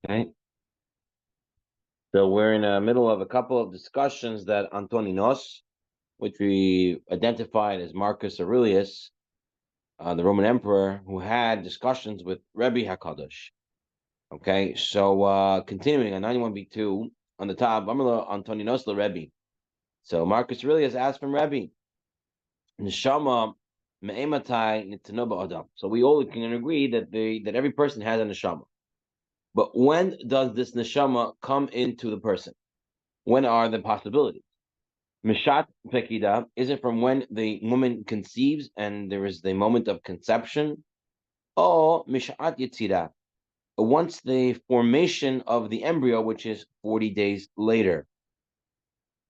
Okay. So we're in the middle of a couple of discussions that Antoninos, which we identified as Marcus Aurelius, the Roman emperor, who had discussions with Rebbe HaKadosh. Okay, so continuing on 91B2 on the top, Amrla Antoninos the Rebbe. So Marcus Aurelius asked from Rebbe, Neshama me'ematai nitanoba adam. So we all can agree that every person has a neshama. But when does this neshama come into the person? When are the possibilities? Mishat Pekida, is it from when the woman conceives and there is the moment of conception? Or Mishat Yitzira, once the formation of the embryo, which is 40 days later.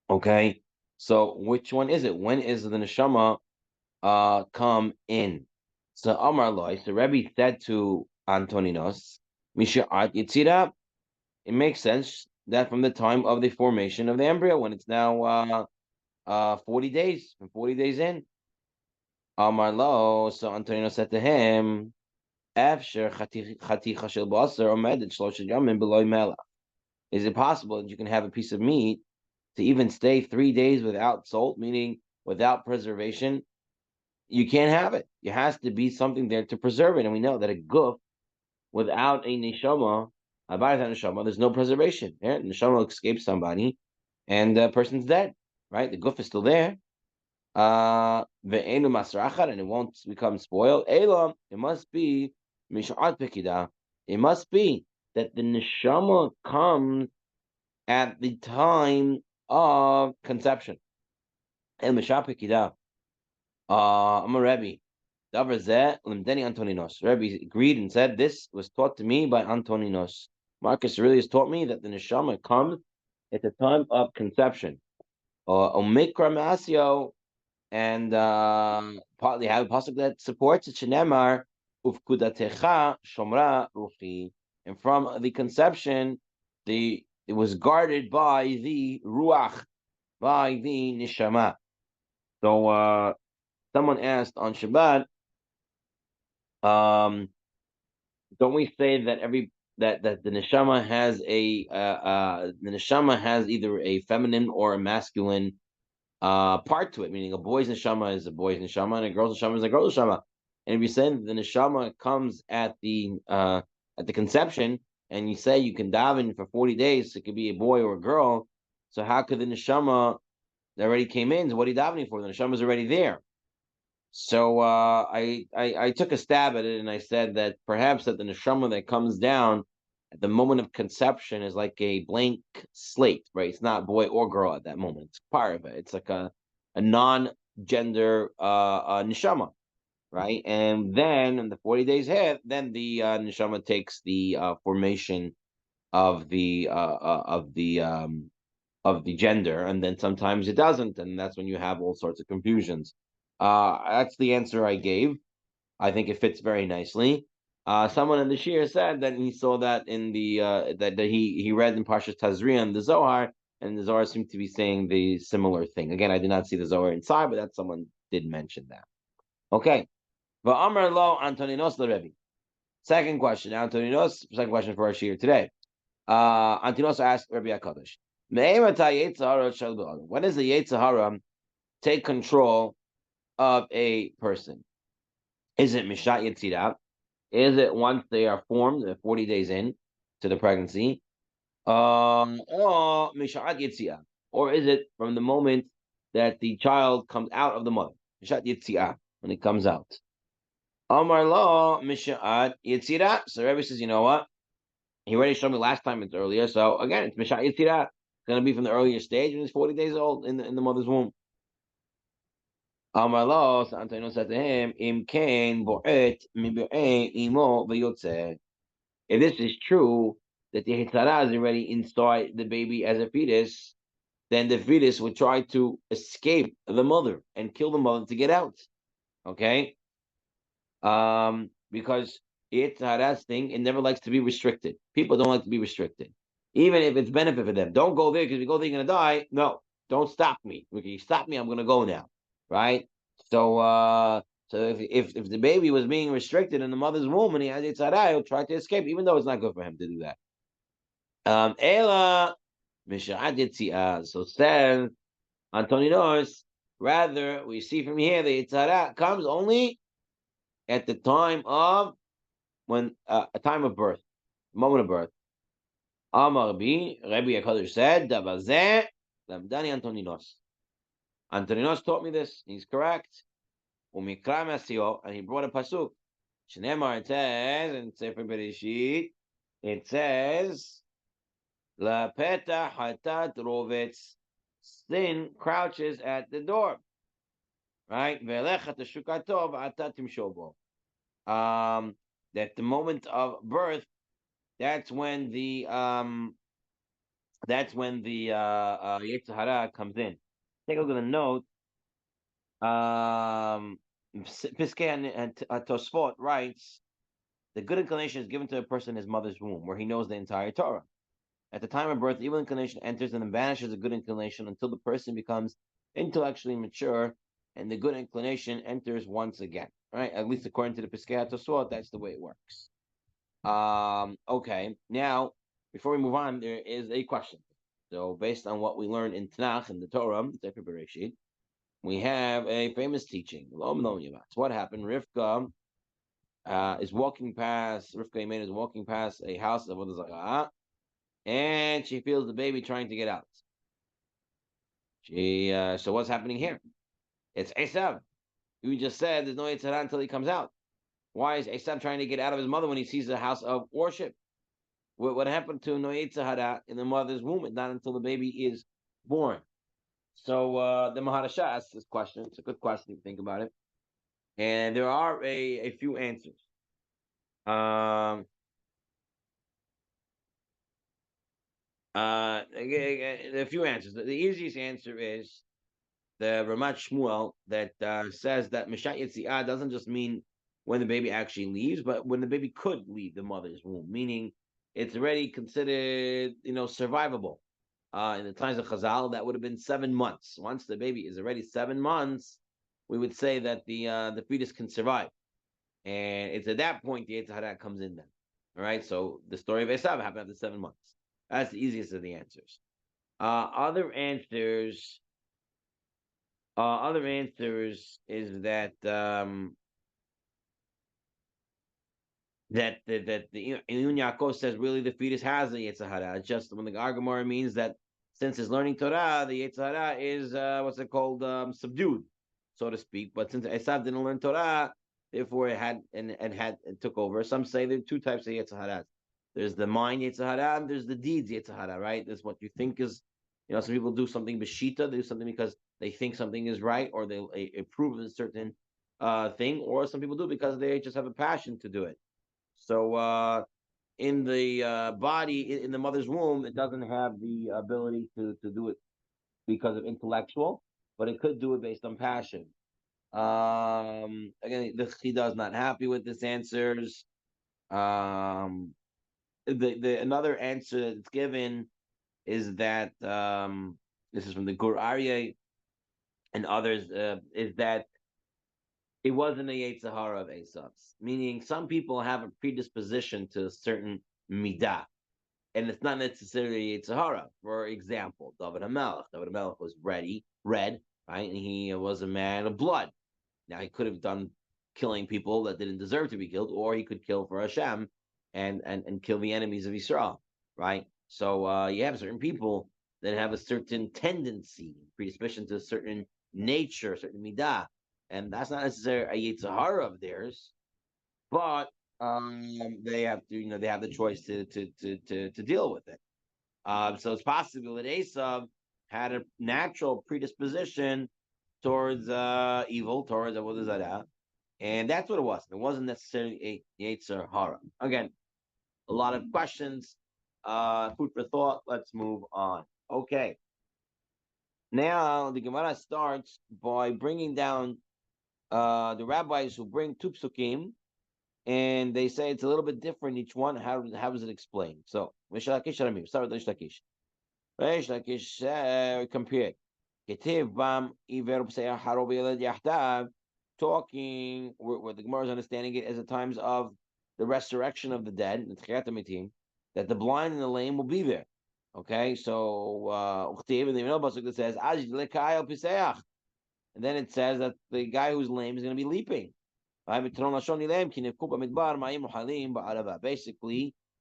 Okay, so which one is it? When is the neshama come in? So Amar Loi, so Rebbe said to Antoninos, Mishat Yitzira, it makes sense that from the time of the formation of the embryo, when it's now 40 days, from 40 days in. Amar lo, so Antonio said to him, Afshir chaticha shel basar omedet shlosha yamim below melach. Is it possible that you can have a piece of meat to even stay 3 days without salt, meaning without preservation? You can't have it. It has to be something there to preserve it. And we know that a guf without a neshama, there's no preservation. Yeah? Neshama escapes somebody, and the person's dead. Right? The guf is still there. Ve'enu masrachar, and it won't become spoiled. Elam, it must be mish'at pekida. It must be that the neshama comes at the time of conception. El mish'at pekida. I'm a Rebbe. Davar zeh limdeni Antoninos. Rebbe agreed and said, this was taught to me by Antoninos. Marcus Aurelius taught me that the neshama comes at the time of conception. Omikra masio, and partly have a pasuk that supports it. Shenemar ufkudatecha shomra ruchi, and from the conception, it was guarded by the ruach, by the neshama. So someone asked on Shabbat, don't we say that that the neshama has the neshama has either a feminine or a masculine part to it, meaning a boy's neshama is a boy's neshama and a girl's neshama is a girl's neshama. And if you're saying the neshama comes at the conception, and you say you can daven for 40 days, it could be a boy or a girl. So how could the neshama that already came in? So what are you davening for? The neshama is already there. So I took a stab at it, and I said that perhaps that the neshama that comes down at the moment of conception is like a blank slate, right? It's not boy or girl at that moment. It's part of it. It's like a non-gender neshama, right? And then in the 40 days ahead, then the neshama takes the formation of the gender, and then sometimes it doesn't, and that's when you have all sorts of confusions. That's the answer I gave. I think it fits very nicely. Someone in the Shir said that he saw that in the that he read in Parshas Tazria the Zohar, and the Zohar seemed to be saying the similar thing. Again, I did not see the Zohar inside, but that someone did mention that. Okay. Va'amar lo Antoninos Rebbe. Second question, Antoninos. Second question for our Shir today. Antoninos asked Rabbi HaKadosh, when does the Yetzer Hara take control of a person? Is it Mishat Yetzirah? Is it once they are formed, 40 days in to the pregnancy? Or Mishat Yetzirah? Or is it from the moment that the child comes out of the mother? Mishat Yetzirah, when it comes out. Amar lo Mishat Yetzirah. So Rebbe says, you know what? He already showed me last time, it's earlier. So again, it's Mishat Yetzirah. It's going to be from the earlier stage when he's 40 days old in the mother's womb. Amar lo, so Antonio said to him, Im kain bo'et mi'be'e imo v'yotze. If this is true, that the Hitzara is already inside the baby as a fetus, then the fetus would try to escape the mother and kill the mother to get out. Okay? Because Hitzara's thing, it never likes to be restricted. People don't like to be restricted. Even if it's benefit for them. Don't go there, because if you go there, you're going to die. No, don't stop me. If you stop me, I'm going to go now. Right? So if the baby was being restricted in the mother's womb and he had Yitzhara, he'll try to escape, even though it's not good for him to do that. Ela Misha'at Yetziah. So says Antoninos, rather, we see from here the Yitzhara comes only at the time of when a time of birth, moment of birth. Amar Rabbi HaKadosh said, Davazeh Lamdani Antoninos. Antoninos taught me this. He's correct. Umikra Masio, and he brought a pasuk. Shneimar, it says in Sefer Bereshit, it says, La peta hatat rovetz, sin crouches at the door. Right? Ve'lechat shukatov atat timshobo. That the moment of birth, that's when the Yetzer Hara comes in. Take a look at the note. Piskei and Tosfot writes, the good inclination is given to a person in his mother's womb, where he knows the entire Torah. At the time of birth, the evil inclination enters and then vanishes the good inclination until the person becomes intellectually mature, and the good inclination enters once again. Right? At least according to the Piskei HaTosfot, that's the way it works. Okay. Now, before we move on, there is a question. So, based on what we learned in Tanakh and the Torah, Sefer Bereshit, we have a famous teaching. What happened? Rivka is walking past. Rivka Imen is walking past a house of Avodah Zarah, and she feels the baby trying to get out. So what's happening here? It's Esav. You just said there's no Yetzer Hara until he comes out. Why is Esav trying to get out of his mother when he sees a house of worship? What happened to no Yetzer Hara in the mother's womb? Not until the baby is born. So the Maharasha asks this question. It's a good question if you think about it. And there are a few answers. A few answers. The easiest answer is the Ramat Shmuel that says that Meshat Yetziah doesn't just mean when the baby actually leaves, but when the baby could leave the mother's womb, meaning it's already considered, survivable. In the times of Chazal, that would have been 7 months. Once the baby is already 7 months, we would say that the fetus can survive, and it's at that point the Yetzer Hara comes in. Then, all right. So the story of Esav happened after 7 months. That's the easiest of the answers. Other answers is that the Iyun Yaakov says really the fetus has the Yetzer Hara. Just when the Gemara means that since he's learning Torah, the Yetzer Hara is what's it called, subdued, so to speak. But since Esav didn't learn Torah, therefore it took over. Some say there are two types of Yetzer Hara. There's the mind Yetzer Hara and there's the deeds Yetzer Hara. Right? There's what you think is, some people do something b'shita, they do something because they think something is right, or they approve of a certain thing, or some people do because they just have a passion to do it. So in the body, in the mother's womb, it doesn't have the ability to do it because of intellectual, but it could do it based on passion. Again, the Chida is not happy with this answers. The another answer that's given is that this is from the Gur Aryeh and others, is that it wasn't a Yetzer Hara of Esav's, meaning some people have a predisposition to a certain midah, and it's not necessarily a Yetzer Hara. For example, David HaMelech. David HaMelech was red, right, and he was a man of blood. Now he could have done killing people that didn't deserve to be killed, or he could kill for Hashem and kill the enemies of Israel, right? So you have certain people that have a certain tendency, predisposition to a certain nature, certain midah, and that's not necessarily a Yetzer Hara of theirs, but they have to, they have the choice to deal with it. So it's possible that Esav had a natural predisposition towards evil, towards Avodah Zarah, and that's what it was. It wasn't necessarily a Yetzer Hara. Again, a lot of questions, food for thought. Let's move on. Okay. Now the Gemara starts by bringing down the rabbis who bring two psukim, and they say it's a little bit different each one. How does it explain? So Rish Lakish, start with Rish Lakish. Rish Lakish compared. Talking where the Gemara is understanding it as the times of the resurrection of the dead, the Tchiyat HaMetim, that the blind and the lame will be there. Okay, so and the pasuk that says and then it says that the guy who's lame is going to be leaping. Basically,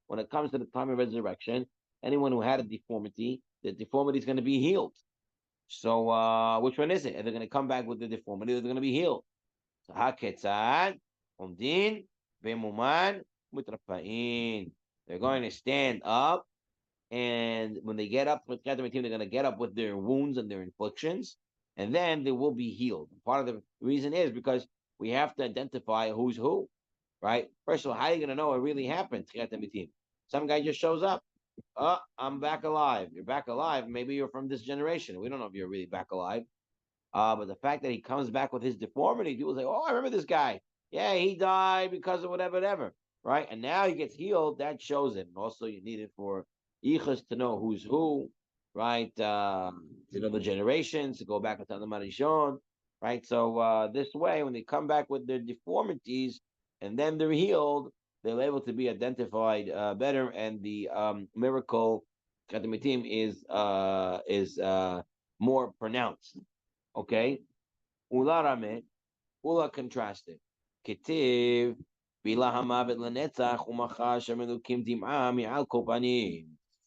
when it comes to the time of resurrection, anyone who had a deformity, the deformity is going to be healed. So which one is it? Are they going to come back with the deformity, or they're going to be healed? They're going to stand up, and when they get up with they're going to get up with their wounds and their inflictions, and then they will be healed. Part of the reason is because we have to identify who's who, right? First of all, how are you going to know it really happened? Some guy just shows up. I'm back alive. You're back alive. Maybe you're from this generation. We don't know if you're really back alive. But the fact that he comes back with his deformity, people say, "Oh, I remember this guy. Yeah, he died because of whatever, right?" And now he gets healed. That shows it. And also, you need it for Yichus to know who's who, right? To know the generations, to go back to the Marishon, right? So this way, when they come back with their deformities and then they're healed, they're able to be identified better, and the miracle is more pronounced. Okay, ula rame, ula contrasted. Ketiv bila hamavet lenetzach umacha shemelukim dim'a mi'al kopanim.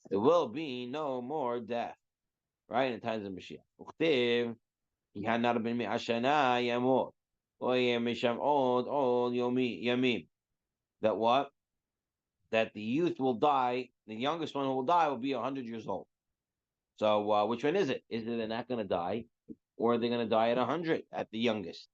There will be no more death, right? In times of Mashiach. Uchtiv yihanar ben mi'ashana yamot. Oye misham od yamim. That what? That the youth will die. The youngest one who will die will be 100 years old. So which one is it? Is it they're not going to die, or are they going to die at 100 at the youngest?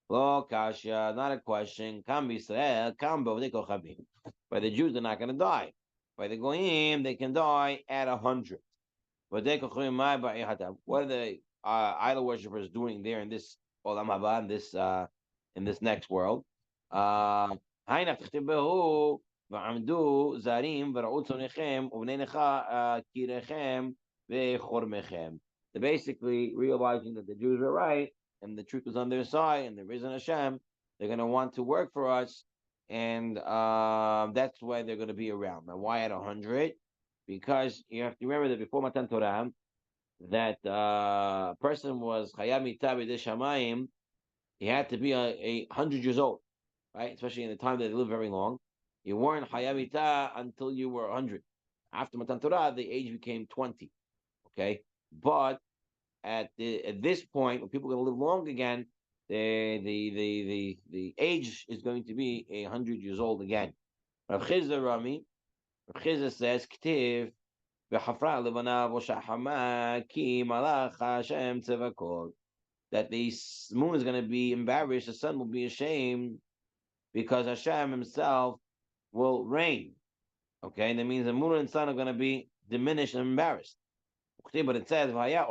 Lo kasha, not a question. Kam B'Yisrael, kam b'Odei Kochavim. By the Jews, they're not going to die. By the Goyim, they can die at 100. What are the idol worshippers doing there in this Olam Haba, in this next world? ועמדו זרים וראו צונכם ובני נכה קיריכם וחורמכם. They're basically realizing that the Jews are right and the truth is on their side, and the reason Hashem, they're going to want to work for us, and that's why they're going to be around. Now, why at 100? Because you have to remember that before Matan Torah, that person was Chayam Mita B'Yedei Shamayim, he had to be 100 years old, right? Especially in the time that they lived very long. You weren't Chayam Mita until you were 100. After Matan Torah, the age became 20. Okay, but at this point, when people are going to live long again, the age is going to be 100 years old again. Rav Chizda Rami, Rav Chizda says, "K'tiv v'chafra levanav v'shachama ki malach Hashem tzevakol." That the moon is going to be embarrassed, the sun will be ashamed, because Hashem Himself will reign. Okay, and that means the moon and sun are going to be diminished and embarrassed. But it says, right, like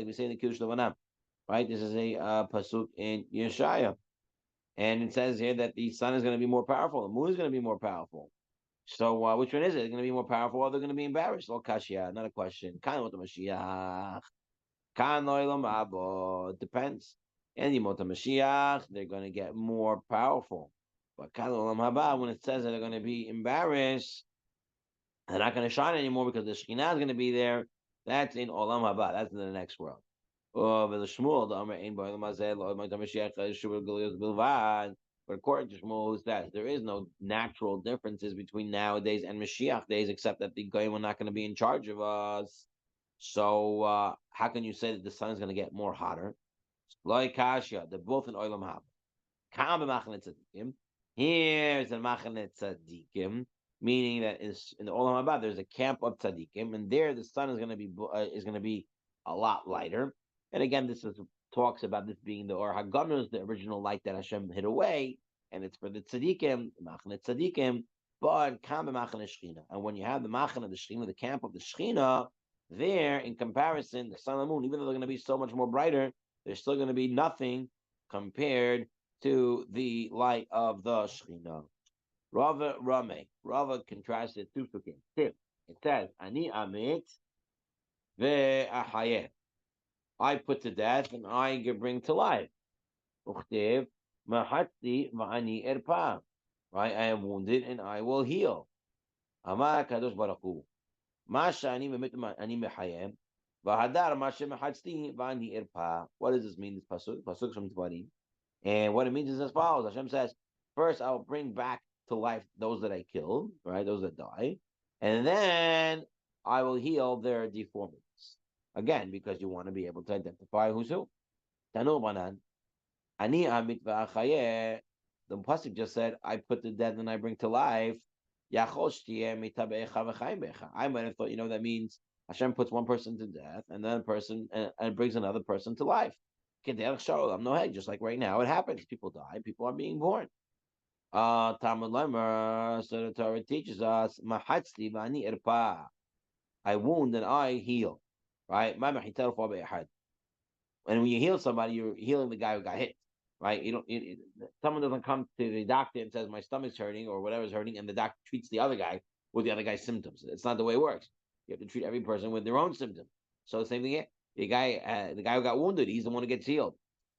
we say in the Kiddush Levanam, right? This is a pasuk in Yeshaya, and it says here that the sun is going to be more powerful, the moon is going to be more powerful. So which one is it? They're going to be more powerful, or they're going to be embarrassed? Lo kashya, not a question. Kan with the Mashiach, kan lo'ilam abo. It depends. And the Mashiach, they're going to get more powerful. But kan lo'ilam haba, when it says that they're going to be embarrassed, they're not going to shine anymore because the Shekhinah is going to be there. That's in Olam Haba. That's in the next world. But according to Shmuel, who says there is no natural differences between nowadays and Mashiach days, except that the Goyim are not going to be in charge of us. So how can you say that the sun is going to get more hotter? Like Kasha, they're both in Olam Haba. Here's in Machane Tzadikim, meaning that in the Olam Haba there's a camp of tzaddikim, and there the sun is going to be a lot lighter. And again, talks about this being the Or HaGomer, the original light that Hashem hid away, and it's for the tzaddikim, Machane Tzadikim. But Kam Machane Shechina, and when you have the Machane of the Shechina, the camp of the Shechina, there in comparison, the sun and the moon, even though they're going to be so much more brighter, they're still going to be nothing compared to the light of the Shechina. Rava Rame. Rava contrasted two psukim. It says, Ani amit ve'achayeh. I put to death and I bring to life. Uchtev mahatzi va'ani erpa. right? I am wounded and I will heal. Amar Kadosh Baruch Hu. Masha ani ani mechayem. V'hadar masha mechatzti v'ani irpa. What does this mean? This pasuk, pasuk from Tvarim, and what it means is as follows: Hashem says, first I will bring back to life those that I killed, right? Those that die, and then I will heal their deformities. Again, because you want to be able to identify who's who. Tanu banan. Ani amit v'achayeh. The pasuk just said, "I put the dead and I bring to life." I might have thought, that means Hashem puts one person to death and then a person and brings another person to life. No, hey, just like right now, it happens. People die. People are being born. Talmud Lemer, so the Torah teaches us, I wound and I heal. Right? And when you heal somebody, you're healing the guy who got hit, right? Someone doesn't come to the doctor and says my stomach's hurting or whatever's hurting, and the doctor treats the other guy with the other guy's symptoms. It's not the way it works. You have to treat every person with their own symptom. So the same thing here. The guy who got wounded, he's the one who gets healed.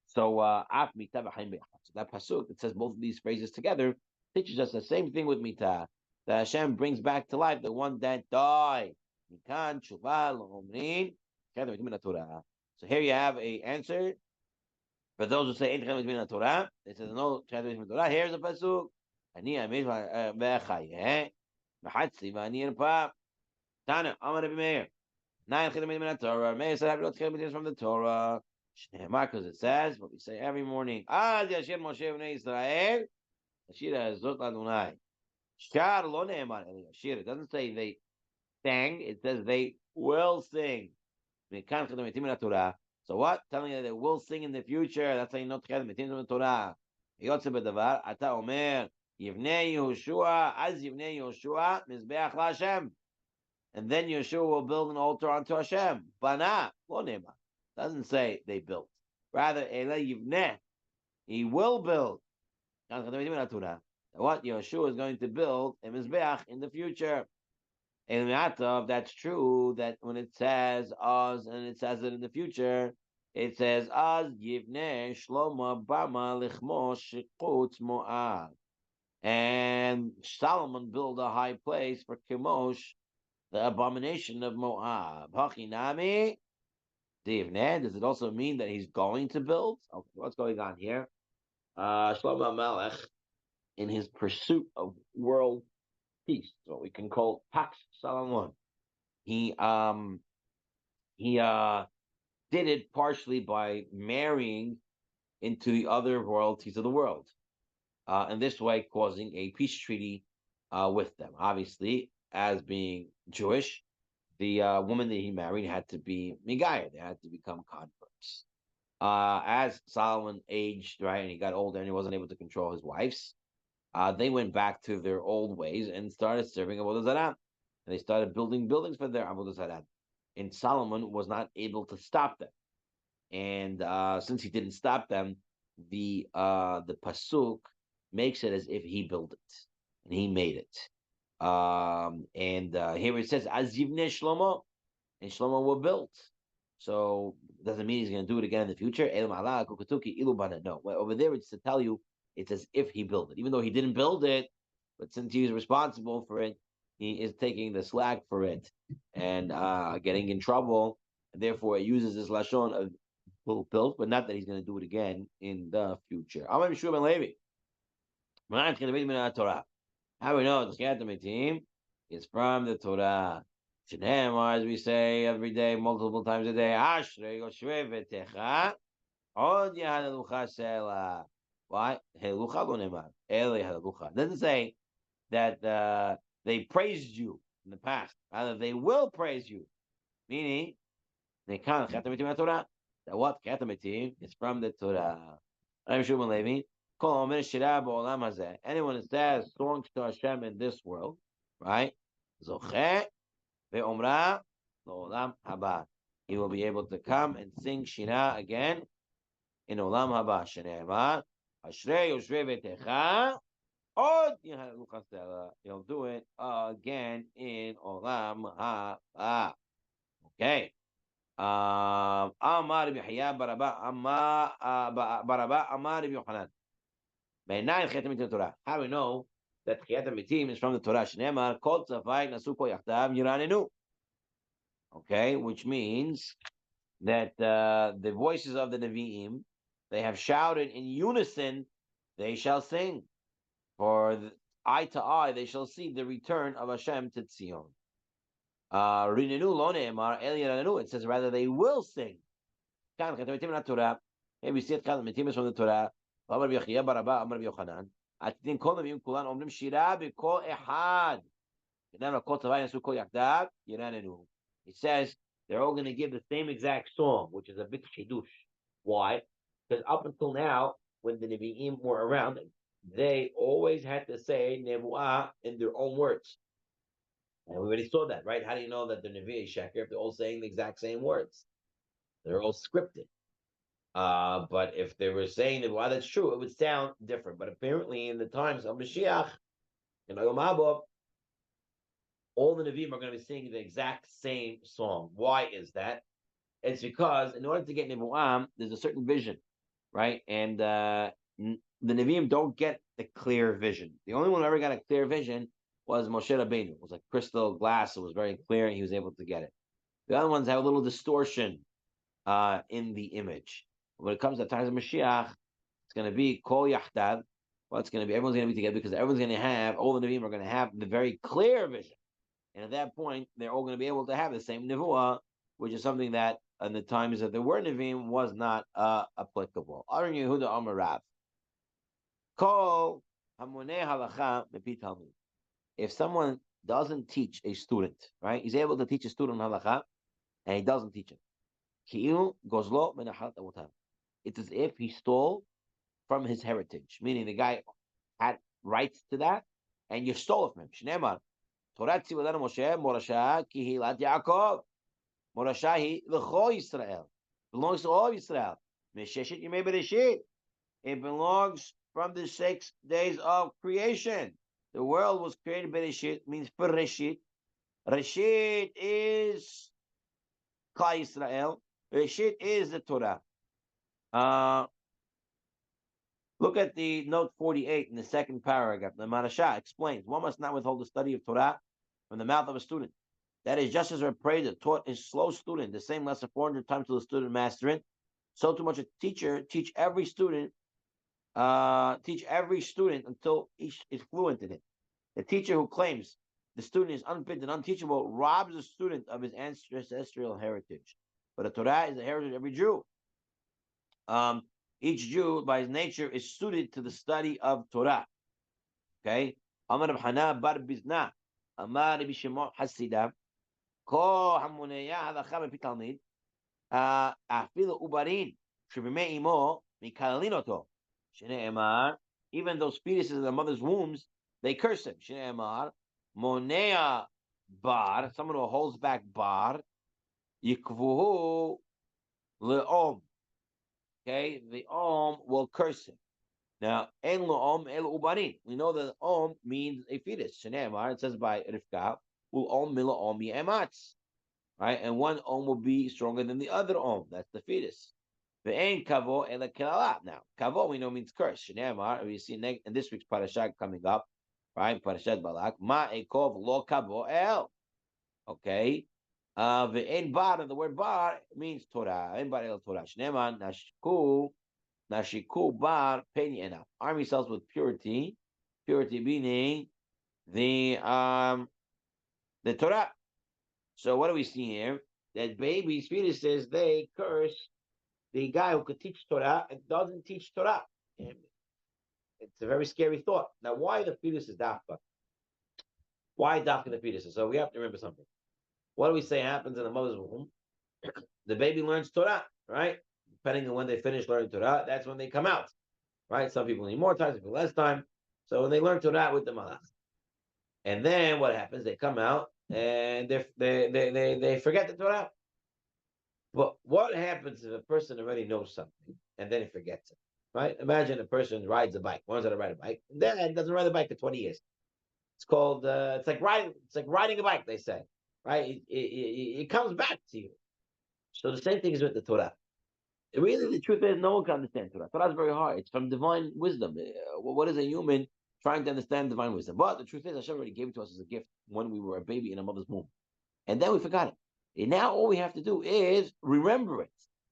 So that pasuk that says both of these phrases together teaches us the same thing with mita, that Hashem brings back to life the one that died. So here you have a answer for those who say Torah. It says no Torah. Here's a pasuk. Ani amid v'chayeh v'chatzi v'ani irpa. Tana Amar Rabbi Meir. Nine chedim min Torah. Meir said, "I have chedim from the Torah." Because it says what we say every morning. Az yashir Moshe v'nei Israel. Ashira zot Adonai. Shar lo ne'emar el yashir. It doesn't say they sang. It says they will sing. So what? Telling you that they will sing in the future. That's how you know Tchilat Metim from the Torah. Yotze b'davar. Ata omer Yivnei Yehoshua az Yivnei Yehoshua mizbeach laHashem. And then Yeshua will build an altar unto Hashem. Bana lo ne'emar. Doesn't say they built. Rather, Ele Yivneh. He will build. What Yeshua is going to build a mizbeach in the future. That's true, that when it says Oz and it says it in the future, it says Oz Yivneh Shlomo Bama Lichmo Shikutz Moab. And Solomon built a high place for Chemosh, the abomination of Moab. Hachinami Yivneh. Does it also mean that he's going to build? Okay, what's going on here? Shlomo Melech, in his pursuit of world peace, what we can call Pax Salomon. He did it partially by marrying into the other royalties of the world, and this way causing a peace treaty with them. Obviously, as being Jewish, the woman that he married had to be Megayah. They had to become converts. As Solomon aged, right, and he got older and he wasn't able to control his wives, they went back to their old ways and started serving Avodah Zarah. And they started building buildings for their Avodah Zarah. And Solomon was not able to stop them. And since he didn't stop them, the pasuk makes it as if he built it and he made it. Here it says, "Az Yivneh Shlomo," and Shlomo were built. So it doesn't mean he's going to do it again in the future. No, over there it's to tell you it's as if he built it, even though he didn't build it. But since he's responsible for it, he is taking the slack for it and getting in trouble. And therefore, it uses this lashon of built, but not that he's going to do it again in the future. How we know the Tchilat Metim is from the Torah. As we say every day, multiple times a day. Ashrei Yoshvei V'techa Od Yehalelucha Sela. Why? Halelucha lo nemar. Ele Halelucha. It doesn't say that they praised you in the past. Rather, they will praise you. Meaning, they can't Tchilat Metim Torah. That what Tchilat Metim is from the Torah. I'm Shuman Levi. Anyone that says songs to Hashem in this world, right? Zocheh ve'omra lo'olam haba. He will be able to come and sing Shira again in Olam haba. Shene'emar Ashrei Yoshvei V'techa Od Yehalelucha Sela. He'll do it again in Olam haba. Okay. Amar B'Yahya Baraba Amar Baraba Amar B'Yochanan. How do we know that Tchiyat HaMetim is from the Torah. Shneimar kol tzavai nasu kol yachdav yiranenu. Okay, which means that the voices of the Nevi'im, they have shouted in unison, they shall sing. For eye to eye, they shall see the return of Hashem to Tzion. Rinenu lo ne'emar el yiranenu. It says rather they will sing. Maybe see it from the Torah. Amar B'Yechia Baraba, Amar B'Yochanan. Atitin kol Nevi'im kulan omrim shira b'kol echad. It says they're all going to give the same exact song, which is a big chidush. Why? Because up until now, when the Nevi'im were around, they always had to say Nevuah in their own words. And we already saw that, right? How do you know that the Nevi is Sheker if they're all saying the exact same words? They're all scripted. But if they were saying Nevuah, that's true, it would sound different. But apparently in the times of Mashiach, in Yom Haba, all the Nevi'im are going to be singing the exact same song. Why is that? It's because in order to get Nevuah, there's a certain vision, right? And the Nevi'im don't get the clear vision. The only one who ever got a clear vision was Moshe Rabbeinu. It was like crystal glass. It was very clear, and he was able to get it. The other ones have a little distortion in the image. When it comes to the times of Mashiach, it's going to be Kol Yachdav. Well, it's going to be, everyone's going to be together because everyone's going to have, all the Nevi'im are going to have the very clear vision. And at that point, they're all going to be able to have the same Nevuah, which is something that in the times that there were Nevi'im was not applicable. Aron Yehuda Amar Rav. Kol Hamoneh Halacha Mepi Talmid. If someone doesn't teach a student, right? He's able to teach a student Halacha, and he doesn't teach him. Ki'il Gozlo Menachat Avotav. It's as if he stole from his heritage, meaning the guy had rights to that, and you stole it from him. Shneimar. Torah tzivah lanu Moshe Morasha Kihilat Yaakov. Morasha hi l'chol Yisrael. Belongs to all of Yisrael. Mesheshet Yemei Bereshit. It belongs from the 6 days of creation. The world was created Bereshit, means Bereshit. Reshit is Klal Yisrael. Reshit is the Torah. Look at the note 48 in the second paragraph. The Marasha explains, one must not withhold the study of Torah from the mouth of a student. That is, just as a appraiser taught his slow student the same lesson 400 times till the student master it, so too much a teacher teach every student until each is fluent in it. The teacher who claims the student is unfit and unteachable robs the student of his ancestral heritage. But the Torah is the heritage of every Jew. Each Jew, by his nature, is suited to the study of Torah. Okay? Amar Reb Hana bar Bizna, Amar Rabbi Shimon Hasida, Ko Hamuneya Halacha Mepi Talmid, Afilu Ubarin, Shebimei Imo, Mikalin Oto. Shneimar, even those fetuses in the mother's wombs, they curse him. Shneimar, Monea Bar, someone who holds back Bar, Yikvuhu Le'om. Okay, the Om will curse him. Now, En Le'om El Ubarin. We know that Om means a fetus. Shneimar, it says by Rivka, U'om Mila'om Ye'ematz. Right, and one Om will be stronger than the other Om. That's the fetus. Ve'en Kavo El Kelala. Now, Kavo we know means curse. Shneimar, we see in this week's parasha coming up, right? Parashat Balak. Ma Ekov Lo Kavo El. Okay. Ve'en bar, and the word bar means Torah. En bar el Torah. Shneimar nashiku bar peni enough. Arm yourselves with purity. Purity meaning the Torah. So what do we see here? That babies, fetuses, they curse the guy who could teach Torah and doesn't teach Torah. And it's a very scary thought. Now, why the fetuses dafka? Why dafka the fetuses? So we have to remember something. What do we say happens in the mother's womb? The baby learns Torah, right? Depending on when they finish learning Torah, that's when they come out, right? Some people need more time, some people less time. So when they learn Torah with the malach, and then what happens? They come out and they forget the Torah. But what happens if a person already knows something and then he forgets it, right? Imagine a person rides a bike, learns how to ride a bike, and then doesn't ride a bike for 20 years. It's called it's like riding a bike, they say, right? It comes back to you. So the same thing is with the Torah. Really, the truth is, no one can understand Torah. Torah is very hard. It's from divine wisdom. What is a human trying to understand divine wisdom. But the truth is, Hashem already gave it to us as a gift when we were a baby in a mother's womb. And then we forgot it. And now all we have to do is remember it.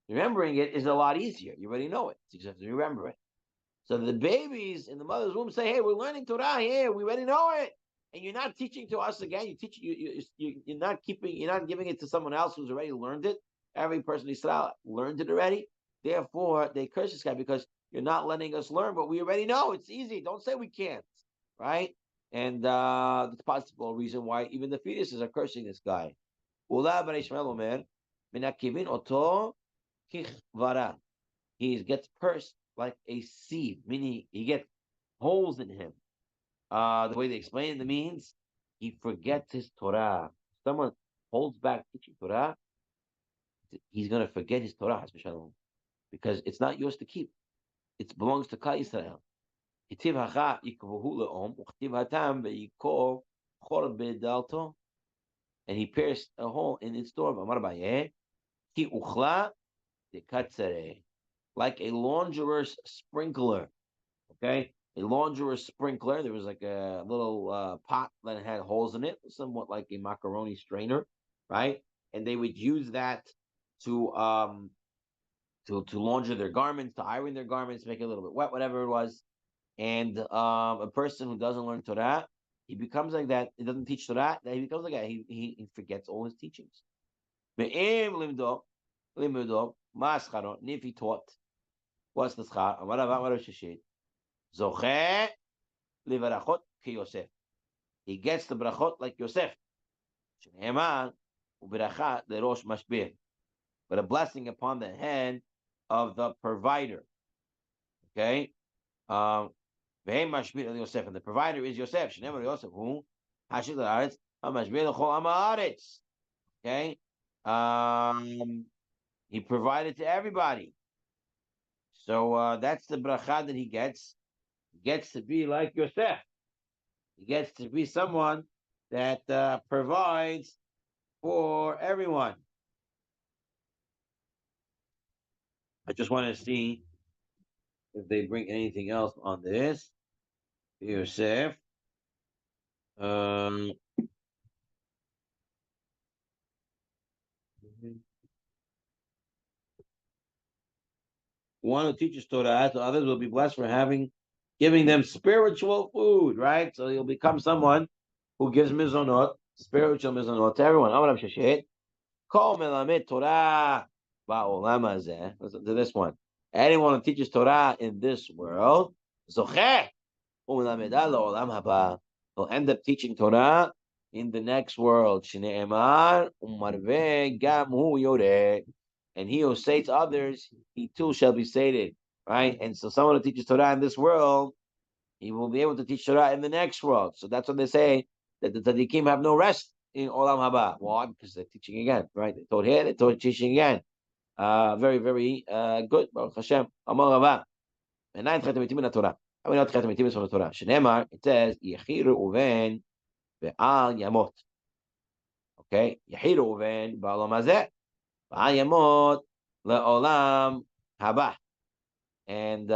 Remembering it is a lot easier. You already know it. You just have to remember it. So the babies in the mother's womb say, "Hey, we're learning Torah here. We already know it, and you're not teaching to us again. You're not giving it to someone else who's already learned it. Every person in Israel learned it already. Therefore, they curse this guy because you're not letting us learn what we already know. It's easy. Don't say we can't, right? And that's possible reason why even the fetuses are cursing this guy. He gets cursed like a seed, meaning he gets holes in him. The way they explain it means he forgets his Torah. Someone holds back teaching Torah, he's going to forget his Torah, because it's not yours to keep. It belongs to Klal Yisrael. And he pierced a hole in its door. Like a launderer's sprinkler. Okay? A launderer's sprinkler. There was like a little pot that had holes in it, somewhat like a macaroni strainer, right? And they would use that to launder their garments, to iron their garments, make it a little bit wet, whatever it was. And a person who doesn't learn Torah, he becomes like that. He doesn't teach Torah. He becomes like that. He forgets all his teachings. If he taught, what's the schar? He gets the brachot like Yosef. But a blessing upon the hand of the provider. Okay? And the provider is Yosef. Okay? He provided to everybody. So that's the bracha that he gets. He gets to be like Yosef. He gets to be someone that provides for everyone. I just want to see if they bring anything else on this. Yosef. One who teaches Torah to others will be blessed for giving them spiritual food, right? So you'll become someone who gives mizonot, spiritual mizonot to everyone. Kol melamed Torah ba'olam hazeh. Listen to this one. Anyone who teaches Torah in this world, zocheh u'melameda la'olam haba. He'll end up teaching Torah in the next world. Shne'emar u'marveh gam hu yoreh. And he who sates others, he too shall be sated, right? And so someone who teaches Torah in this world, he will be able to teach Torah in the next world. So that's what they say, that the tzaddikim have no rest in Olam Haba. Why? Because they're teaching again, right? They taught here, they taught teaching again. Very, very good. Baruch Hashem. Amar Rava. And nine Tchet HaMitim in the Torah. How we know Tchet HaMitim is from the Torah? Shneimar, it says, Yechiru Uven ve'al Yamot. Okay? Yechiru Uven ba'olam hazeh. Yamot le'olam haba, and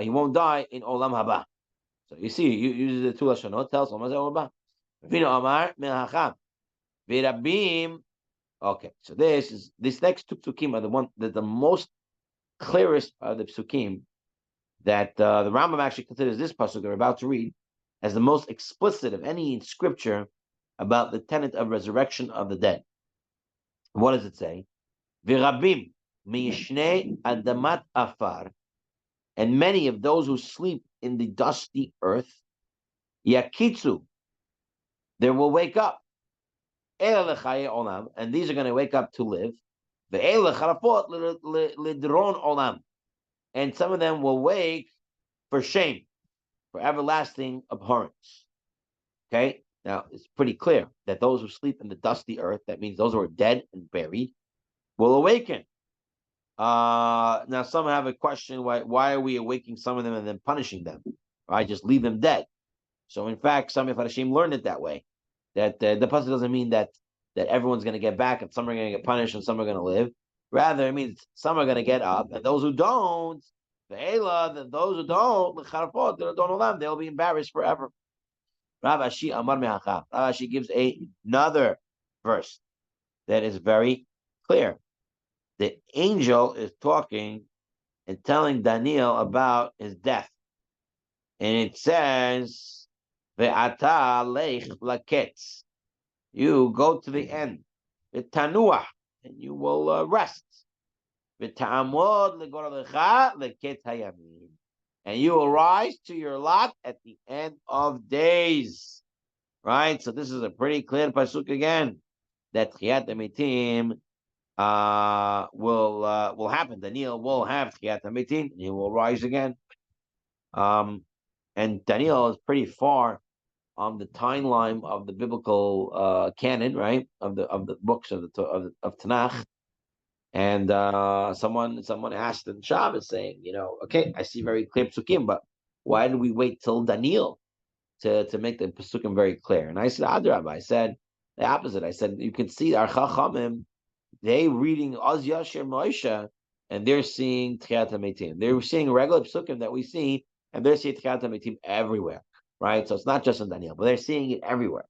he won't die in olam haba. So you see, you use the two lashonot. Tells olam haba. Vino amar melacham virabim. Okay, so this next two psukim are the most clearest of the psukim that the Rambam actually considers this pasuk we're about to read as the most explicit of any in scripture about the tenet of resurrection of the dead. What does it say? Virabim miyishnei adamat afar, and many of those who sleep in the dusty earth, yakitzu, they will wake up. Olam, and these are going to wake up to live. Olam, and some of them will wake for shame, for everlasting abhorrence. Okay, now it's pretty clear that those who sleep in the dusty earth, that means those who are dead and buried, will awaken. Now some have a question: why are we awaking some of them and then punishing them? Right, just leave them dead. So in fact, some Mefarshim learned it that way. That the pasuk doesn't mean that everyone's going to get back and some are going to get punished and some are going to live. Rather, it means some are going to get up and those who don't, The Ela, those who don't, the Charafot, they don't know them, they'll be embarrassed forever. Rav Ashi Amar Me'acha. Rav Ashi gives another verse that is very clear. The angel is talking and telling Daniel about his death. And it says, Ve'ata leich laketz. You go to the end. V'tanuah, and you will rest. V'ta'amod legoralecha leketz hayamim. And you will rise to your lot at the end of days. Right? So this is a pretty clear pasuk again, that Tchiyat HaMetim will happen. Daniel will have Tchiyat HaMetim, and he will rise again. And Daniel is pretty far on the timeline of the biblical canon, right? Of the books of Tanakh. And someone asked in Shabbos saying, okay, I see very clear psukim, but why did we wait till Daniel to make the pasukim very clear? And I said, Adrabah, I said the opposite. I said, you can see our Chachamim, they reading Oz Yashir Moshe, and they're seeing Tchiyat HaMetim. They're seeing regular psukim that we see, and they're seeing Tchiyat HaMetim everywhere, right? So it's not just in Daniel, but they're seeing it everywhere.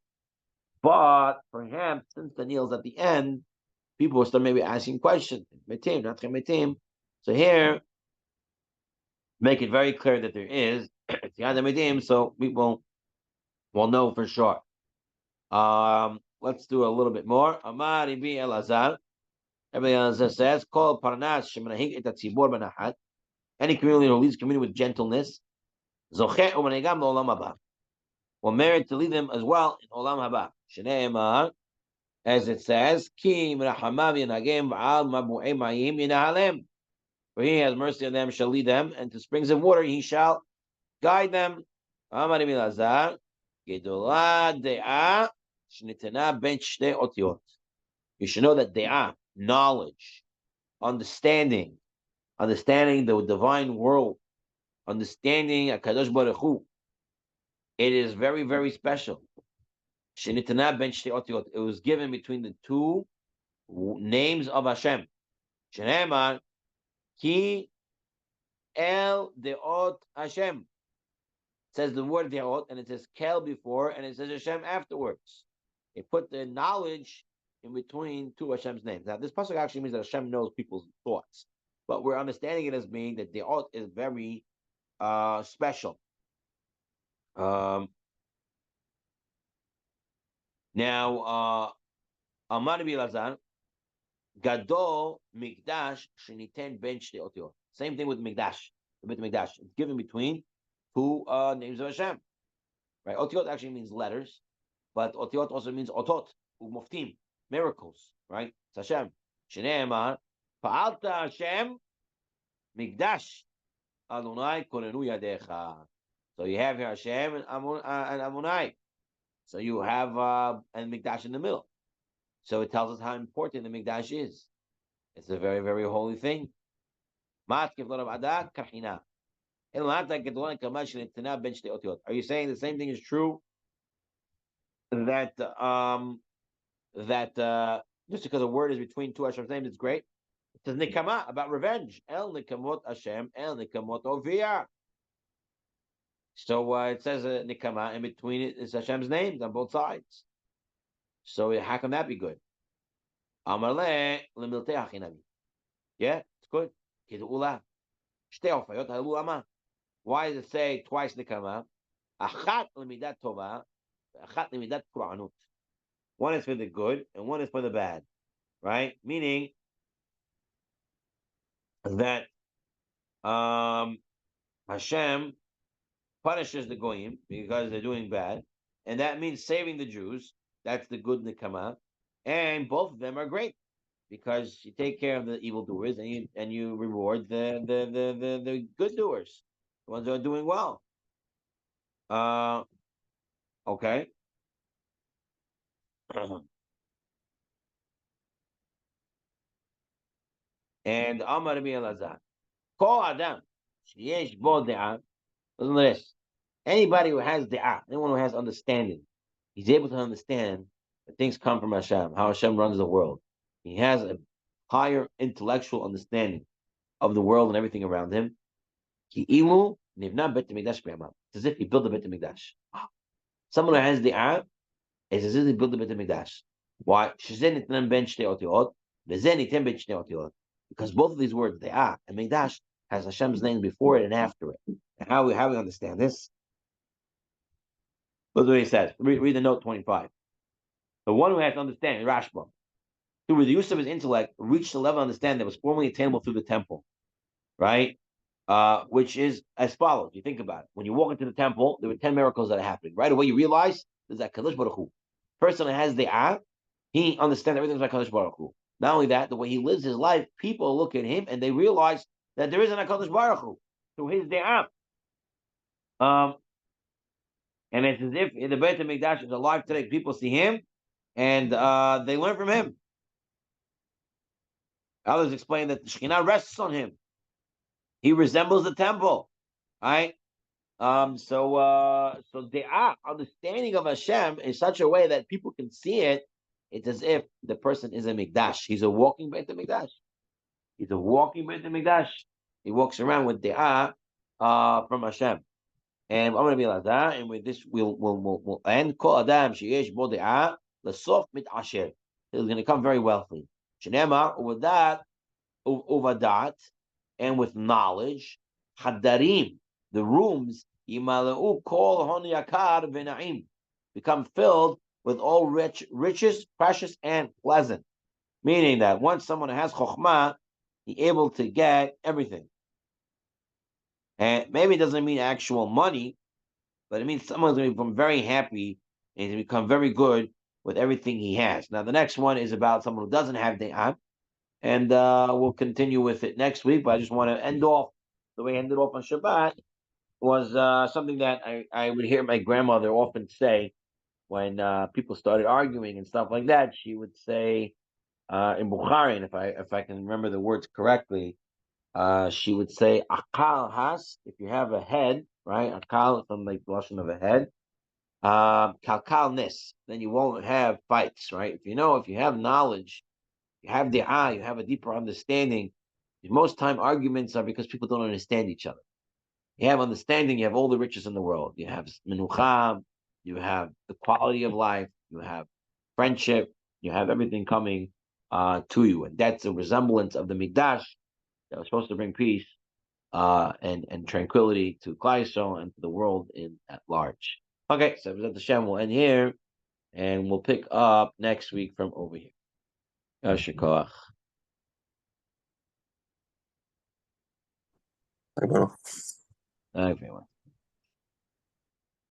But perhaps since Daniel's at the end, people will start maybe asking questions. Metim, not Tchiyat HaMetim. So here, make it very clear that there is Tchiyat HaMetim, so people will know for sure. Let's do a little bit more. Amar Ibi Elazar. Everybody says, "Call Parnas shemanahig et hatzibor benachat." Any community who leads community with gentleness, zocheh umanegam leolam haba, will merit to lead them as well in olam haba. Shneimar, as it says, Ki mirachamav yanagem v'al mabu'ei mayim yinahalem. For he has mercy on them, shall lead them, and to springs of water he shall guide them. Amar Ibn Lazar, gedolah de'ah shnitana ben shnei otiot. You should know that de'ah, knowledge, understanding the divine world, understanding HaKadosh Baruch Hu, it is very, very special. It was given between the two names of Hashem. Shenemar Ki El Deot Hashem. It says the word Deot, and it says Kel before, and it says Hashem afterwards. It put the knowledge in between two Hashem's names. Now, this pasuk actually means that Hashem knows people's thoughts, but we're understanding it as being that Deot is very special. Now, Amar Bilazar, Gadol Mikdash Sheniten Ben Shtei Otiot. Same thing with Mikdash, the Beit Mikdash. It's given between two names of Hashem. Right? Otiot actually means letters, but Otiot also means Otot, Umoftim, miracles. Right? It's Hashem. Shneimar, Pa'alta Hashem Mikdash Adonai Korenu Yadecha. So you have here Hashem and Amunai. So you have and Mikdash in the middle. So it tells us how important the Mikdash is. It's a very, very holy thing. Are you saying the same thing is true? That just because a word is between two Hashem's names, it's great. It says Nikama, about revenge. El Nikamot Hashem, El Nikamot Oviyah. So it says Nikama, in between it is Hashem's names on both sides. So how can that be good? Amarle lemiltei hachinami. Yeah, it's good. Kidu'ula. Shtei ofayot halulama. Why does it say twice Nikama? Achat lemidat tova, achat lemidat pur'anut. One is for the good, and one is for the bad. Right? Meaning that Hashem punishes the goyim because they're doing bad, and that means saving the Jews. That's the good Nikama, and both of them are great because you take care of the evildoers and you reward the good doers, the ones who are doing well. Okay. And Amar Rabbi Elazar, Kol Adam sheyesh bo de'ah. Listen to this. Anybody who has de'ah, anyone who has understanding, he's able to understand that things come from Hashem, how Hashem runs the world. He has a higher intellectual understanding of the world and everything around him. Ki'ilu nivna bet hamikdash be'amav. It's as if he built the bet hamikdash. Someone who has the art is as if he built the bet hamikdash. Why? Shezen itnan ben shnei otiot, vezen item ben shnei otiot. Because both of these words, the and mikdash, has Hashem's name before it and after it. And how we understand this? Look what he says. Read the note 25. The one who has to understand, Rashba, through the use of his intellect, reached the level of understanding that was formerly attainable through the temple, right? Which is as follows. You think about it. When you walk into the temple, there were 10 miracles that are happening. Right away, you realize there's that Kadosh Baruch Hu. Person that has the he understands everything's like Kadosh Baruch Hu. Not only that, the way he lives his life, people look at him and they realize that there isn't a Kadosh Baruch Hu through his De'ah. And it's as if in the Beit HaMikdash is alive today. People see him and they learn from him. Others explain that the Shekhinah rests on him. He resembles the temple, right? So the understanding of Hashem in such a way that people can see it. It's as if the person is a mikdash. He's a walking Beit HaMikdash. He's a walking Beit HaMikdash. He walks around with de'ah from Hashem. And I'm going to be like that. And with this, we'll end. Kol adam sheyesh bo de'ah l'sof mit asher. He's going to come very wealthy. Shenema with that, uvadat, and with knowledge, hadarim, the rooms, yimaleu kol hon yakar v'na'im, become filled with all riches, precious and pleasant. Meaning that once someone has chokhmah, he's able to get everything. And maybe it doesn't mean actual money, but it means someone's going to become very happy and to become very good with everything he has. Now, the next one is about someone who doesn't have de'ah, and we'll continue with it next week. But I just want to end off the way I ended off on Shabbat was something that I would hear my grandmother often say when people started arguing and stuff like that. She would say in Bukhari, and if I can remember the words correctly, she would say akal has, if you have a head, right? Akal from like the lashon of a head. Kalkalness, then you won't have fights, right? If you have knowledge, you have the you have a deeper understanding. Most time arguments are because people don't understand each other. You have understanding, you have all the riches in the world. You have menucha, you have the quality of life, you have friendship, you have everything coming to you. And that's a resemblance of the Mikdash that was supposed to bring peace and tranquility to Klal Yisrael and to the world at large. Okay, so B'ezrat Hashem will end here, and we'll pick up next week from over here. Yasher koach. Bye, bro. Everyone.